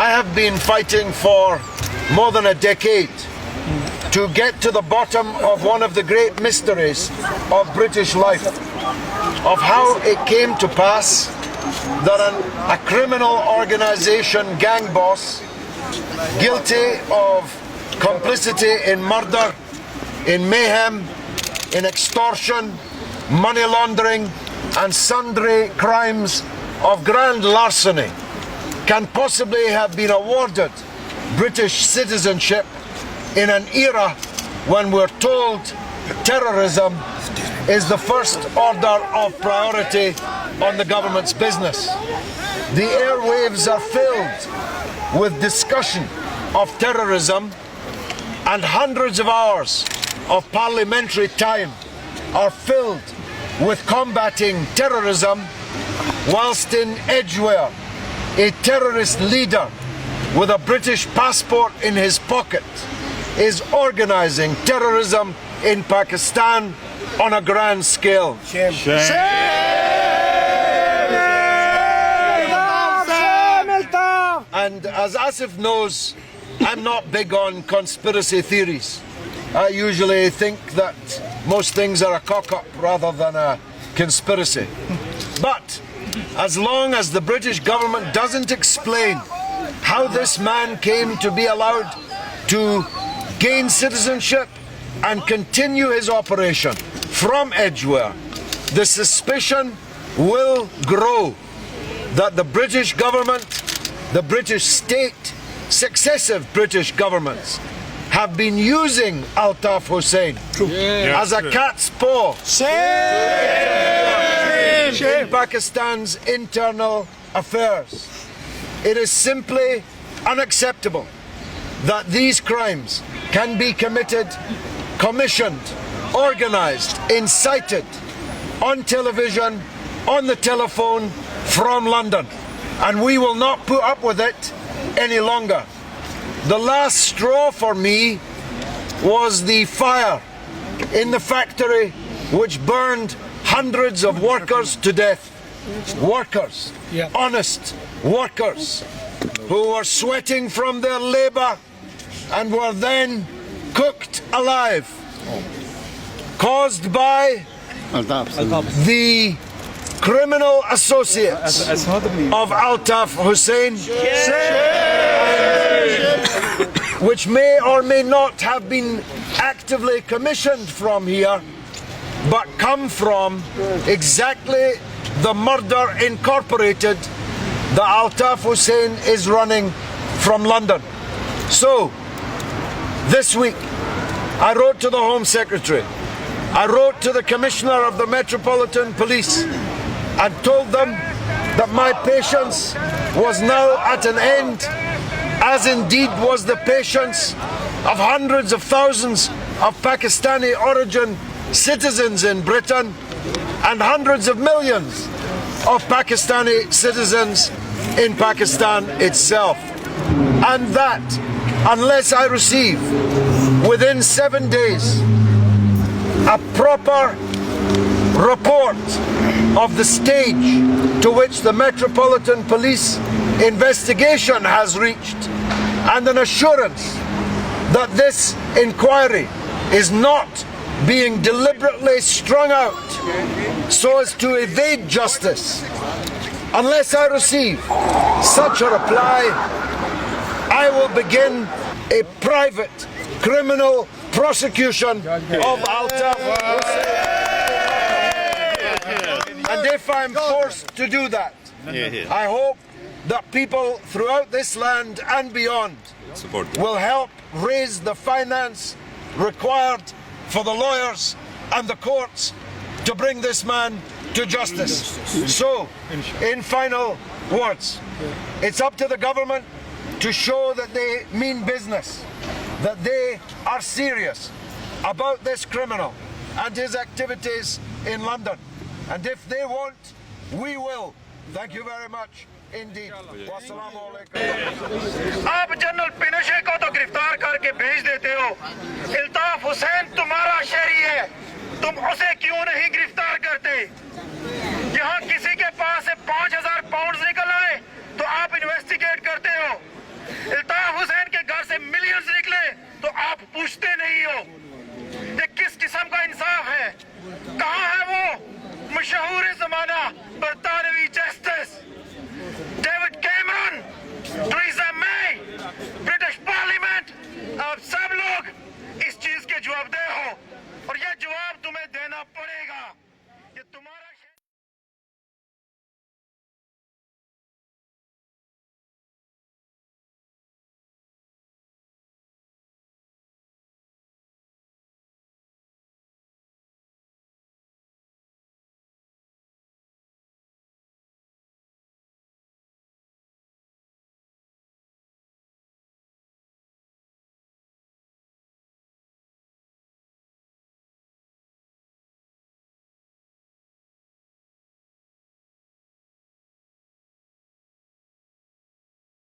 I have been fighting for more than a decade to get to the bottom of one of the great mysteries of British life, of how it came to pass that a criminal organisation gang boss, guilty of complicity in murder, in mayhem, in extortion, money laundering and sundry crimes of grand larceny, can possibly have been awarded British citizenship in an era when we're told terrorism is the first order of priority on the government's business. The airwaves are filled with discussion of terrorism, and hundreds of hours of parliamentary time are filled with combating terrorism, whilst in Edgware, a terrorist leader with a British passport in his pocket is organising terrorism in Pakistan on a grand scale. Shame. And as Asif knows, I'm not big on conspiracy theories. I usually think that most things are a cock-up rather than a conspiracy. But as long as the British government doesn't explain how this man came to be allowed to gain citizenship and continue his operation from Edgware, the suspicion will grow that the British government, the British state, successive British governments have been using Altaf Hussain as a cat's paw in Pakistan's internal affairs. It is simply unacceptable that these crimes can be committed, commissioned, organised, incited on television, on the telephone from London, and we will not put up with it any longer. The last straw for me was the fire in the factory which burned hundreds of workers to death. Workers, honest workers, who were sweating from their labour and were then cooked alive, caused by the criminal associates of Altaf Hussain, which may or may not have been actively commissioned from here, but come from exactly the murder incorporated that Altaf Hussain is running from London. So, this week, I wrote to the Home Secretary, I wrote to the Commissioner of the Metropolitan Police and told them that my patience was now at an end, as indeed was the patience of hundreds of thousands of Pakistani origin citizens in Britain and hundreds of millions of Pakistani citizens in Pakistan itself. And that, unless I receive within 7 days a proper report of the stage to which the Metropolitan Police investigation has reached, and an assurance that this inquiry is not being deliberately strung out so as to evade justice, unless I receive such a reply, I will begin a private criminal prosecution of Altaf Hussain. And if I'm forced to do that, I hope that people throughout this land and beyond will help raise the finance required for the lawyers and the courts to bring this man to justice. So, in final words, it's up to the government to show that they mean business, that they are serious about this criminal and his activities in London. And if they won't, we will. Thank you very much indeed. Wassalamu alaikum. आप general Pinochet को तो गिरफ्तार करके भेज देते हो, अल्ताफ हुसैन तुम्हारा शहरी है, तुम उसे क्यों नहीं गिरफ्तार करते? यहाँ किसी के पास 5,000 पाउंड